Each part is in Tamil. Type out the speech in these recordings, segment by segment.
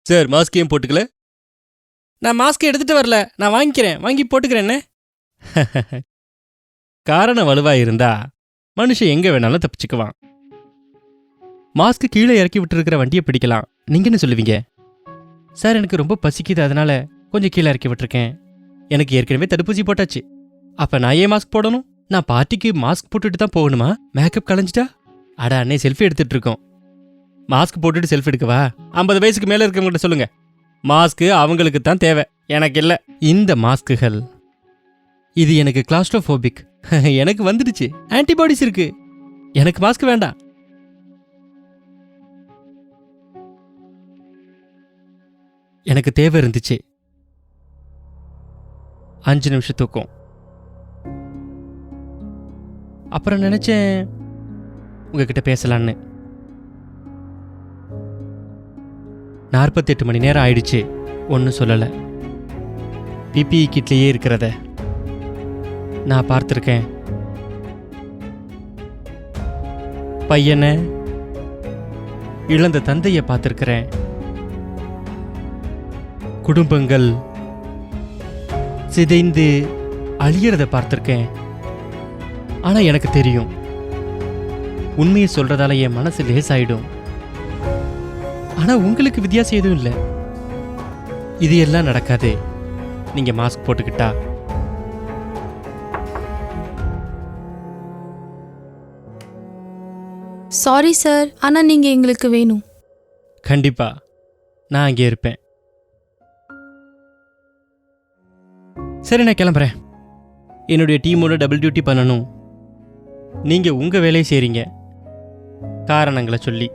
சார் மாஸ்க் ஏன் போட்டுக்கல? நான் மாஸ்க் எடுத்துட்டு வரல, நான் வாங்கிக்கிறேன், வாங்கி போட்டுக்கிறேன்னு. காரணம் வலுவா இருந்தா மனுஷன் எங்க வேணாலும் தப்பிச்சுக்குவான். மாஸ்க் கீழே இறக்கி விட்டுருக்கிற வண்டியை பிடிக்கலாம். நீங்க என்ன சொல்லுவீங்க? சார் எனக்கு ரொம்ப பசிக்குது, அதனால கொஞ்சம் கீழே இறக்கி விட்டுருக்கேன். எனக்கு ஏற்கனவே தடுப்பூசி போட்டாச்சு. அப்ப நான் ஏன் மாஸ்க் போடணும்? நான் பார்ட்டிக்கு மாஸ்க் போட்டுட்டு தான் போகணுமா? மேக்கப் கலைஞ்சிட்டா? அட அண்ணே, செல்ஃபி எடுத்துட்டு இருக்கோம். மாஸ்க் போட்டுட்டு செல்ஃபி எடுக்கவா? 50 வயசுக்கு மேல இருக்கவங்ககிட்ட சொல்லுங்க. மாஸ்க் அவங்களுக்கு தான் தேவை, எனக்கு இல்ல. இந்த மாஸ்குகள் இது எனக்கு கிளாஸ்ட்ரோஃபோபிக். எனக்கு வந்துடுச்சு, ஆன்டிபாடிஸ் இருக்கு. எனக்கு மாஸ்க் வேண்டாம். எனக்கு தேவை இருந்துச்சு 5 நிமிஷம் தூக்கம். அப்புறம் நினைச்சேன் உங்ககிட்ட பேசலான்னு. 48 மணி நேரம் ஆயிடுச்சு, ஒன்றும் சொல்லலை. பிபிஇ கிட்லேயே இருக்கிறத நான் பார்த்துருக்கேன். பையனை இழந்த தந்தையை பார்த்துருக்கிறேன். குடும்பங்கள் சிதைந்து அழியறத பார்த்துருக்கேன். ஆனா எனக்கு தெரியும், உண்மையை சொல்றதால என் மனசு லேசாயிடும். ஆனா உங்களுக்கு வித்தியாசம் எதுவும் இல்லை. இது எல்லாம் நடக்காது நீங்க மாஸ்க் போட்டுக்கிட்டா. சாரி சார், ஆனா நீங்க எங்களுக்கு வேணும். கண்டிப்பா நான் அங்கே இருப்பேன். சரி, நான் கிளம்புறேன். என்னுடைய டீமோட டபுள் டியூட்டி பண்ணணும். நீங்க உங்க வேலையை செய்றீங்க, காரணங்களை சொல்லி.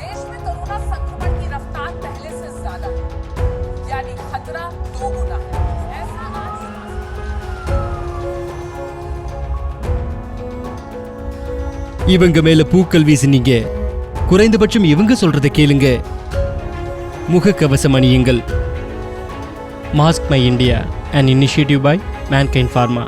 देश में कोरोना संक्रमण की रफ्तार पहले से ज्यादा है, यानी खतरा 2 गुना है. ऐसा आज இவங்க மேல பூக்கள் வீசினீங்க, குறைந்தபட்சம் இவங்க சொல்றதை கேளுங்க. முகக்கவசம் அணியுங்கள். Mask my India, an initiative by Mankind Pharma.